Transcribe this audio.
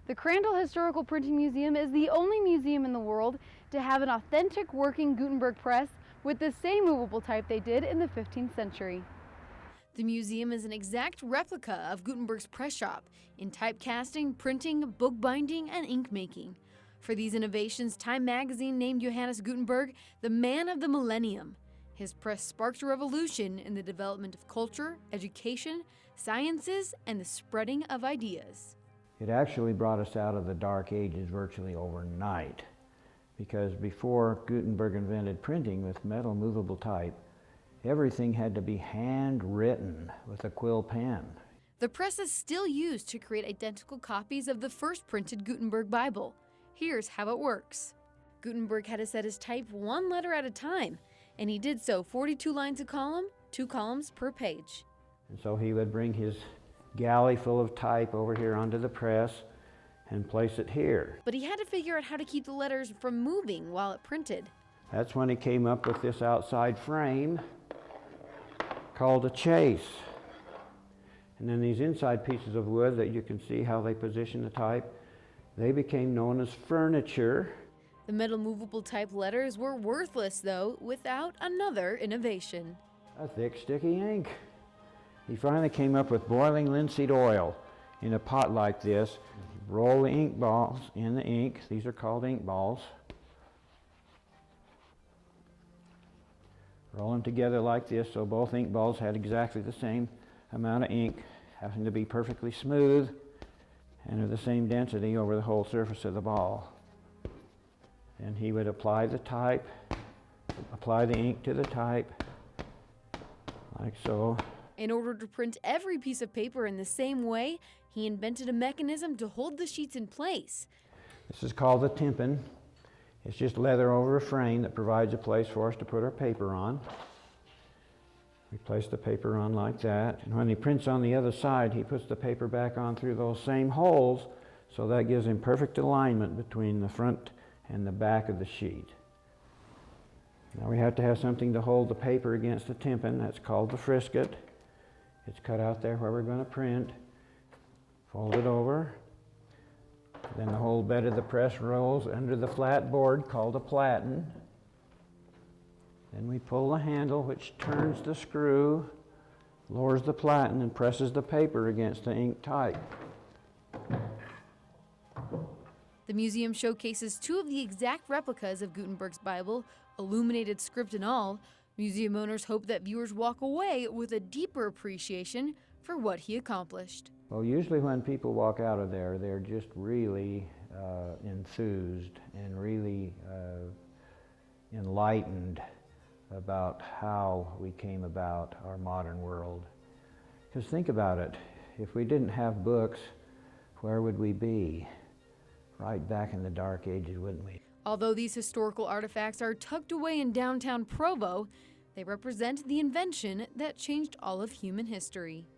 The Crandall Historical Printing Museum is the only museum in the world to have an authentic working Gutenberg press with the same movable type they did in the 15th century. The museum is an exact replica of Gutenberg's press shop in typecasting, printing, bookbinding, and ink making. For these innovations, Time magazine named Johannes Gutenberg the man of the millennium. His press sparked a revolution in the development of culture, education, sciences, and the spreading of ideas. It actually brought us out of the Dark Ages virtually overnight, because before Gutenberg invented printing with metal movable type, everything had to be handwritten with a quill pen. The press is still used to create identical copies of the first printed Gutenberg Bible. Here's how it works. Gutenberg had to set his type one letter at a time, and he did so 42 lines a column, 2 columns per page. And so he would bring his galley full of type over here onto the press and place it here. But he had to figure out how to keep the letters from moving while it printed. That's when he came up with this outside frame called a chase. And then these inside pieces of wood that you can see how they position the type, they became known as furniture. The metal movable type letters were worthless, though, without another innovation. A thick, sticky ink. He finally came up with boiling linseed oil in a pot like this. Roll the ink balls in the ink. These are called ink balls. Roll them together like this so both ink balls had exactly the same amount of ink, having to be perfectly smooth and of the same density over the whole surface of the ball. And he would apply the type, apply the ink to the type, like so. In order to print every piece of paper in the same way, he invented a mechanism to hold the sheets in place. This is called the tympan. It's just leather over a frame that provides a place for us to put our paper on. We place the paper on like that, and when he prints on the other side, he puts the paper back on through those same holes, so that gives him perfect alignment between the front and the back of the sheet. Now we have to have something to hold the paper against the tympan. That's called the frisket. It's cut out there where we're going to print. Fold it over. Then the whole bed of the press rolls under the flat board called a platen. Then we pull the handle, which turns the screw, lowers the platen, and presses the paper against the ink type. The museum showcases 2 of the exact replicas of Gutenberg's Bible, illuminated script and all. Museum owners hope that viewers walk away with a deeper appreciation for what he accomplished. Well, usually when people walk out of there, they're just really enthused and really enlightened about how we came about our modern world. Because think about it, if we didn't have books, where would we be? Right back in the Dark Ages, wouldn't we? Although these historical artifacts are tucked away in downtown Provo, they represent the invention that changed all of human history.